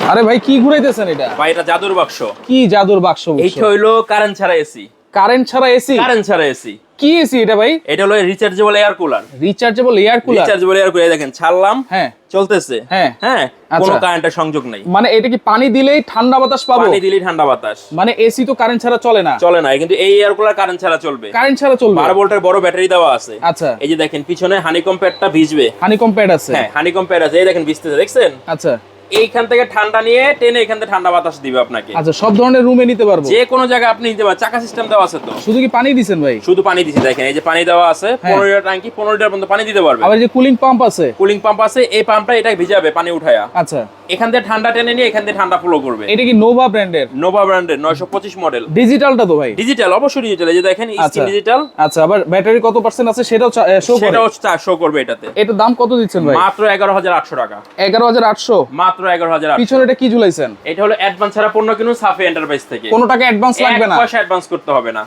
আরে ভাই কি ঘুরাইতেছেন এটা? ভাই এটা জাদুর বাক্স। কি জাদুর বাক্স? এইটা হইলো কারেন্ট ছাড়া এসি। কারেন্ট ছাড়া এসি? কারেন্ট ছাড়া এসি। কি এসি এটা ভাই? এটা হলো rechargeable air cooler. Rechargeable air cooler? Rechargeable air cooler দেখেন ছাড়লাম, হ্যাঁ চলতেছে, হ্যাঁ হ্যাঁ, কোনো কারেন্টের সংযোগ নাই। মানে এটা কি পানি দিলেই ঠান্ডা বাতাস পাবো? পানি দিলেই ঠান্ডা বাতাস। মানে এসি তো কারেন্ট ছাড়া চলে না? চলে না, কিন্তু এই এয়ার কুলার কারেন্ট ছাড়া চলবে। কারেন্ট ছাড়া চলবে? 12 ভোল্টের বড় ব্যাটারি দেওয়া আছে। আচ্ছা, এই যে দেখেন পিছনে হানিকম প্যাডটা ভিজবে। হানিকম প্যাড আছে? হ্যাঁ হানিকম প্যাড আছে, এই দেখেন ভিজতেছে, দেখছেন? আচ্ছা, এইখান থেকে ঠান্ডা নিয়ে টেনে এখান থেকে ঠান্ডা বাতাস দিবে আপনাকে। আচ্ছা, সব ধরনের রুমে নিতে পারবো? যে কোনো জায়গায় আপনি নিতে পারবেন। চাকা সিস্টেম দেওয়া আছে তো। শুধু কি পানি দিবেন ভাই? শুধু পানি দিছি, দেখেন এই যে পানি দেওয়া আছে, 15 লিটার ট্যাঙ্কি, 15 লিটার পর্যন্ত পানি দিতে পারবে। আবার যে কুলিং পাম্প আছে? কুলিং পাম্প আছে, এই পাম্পটা এটা ভিজাবে পানি উঠায়া। আচ্ছা, এখান থেকে ঠান্ডা টেনে নিয়ে এখান থেকে ঠান্ডা ফ্লো করবে। এটা কি নোভা ব্র্যান্ডের? নোভা ব্র্যান্ডের 925 মডেল। ডিজিটালটা তো ভাই? ডিজিটাল, অবশ্যই ডিজিটাল। এই যে দেখেন স্ক্রিন ডিজিটাল। আচ্ছা, আবার ব্যাটারি কত পার্সেন্ট আছে সেটাও শো করে? সেটাও শো করবে এটাতে। এটার দাম কত দিচ্ছেন ভাই? মাত্র 11800 টাকা। 11800? মাত্র 11800। পিছনে এটা কি ঝুলাইছেন? এটা হলো অ্যাডভান্স ছাড়া পণ্য কিনুন সাফি এন্টারপ্রাইজ থেকে। কোনো টাকা অ্যাডভান্স লাগবে না? 1 পয়সা অ্যাডভান্স করতে হবে না।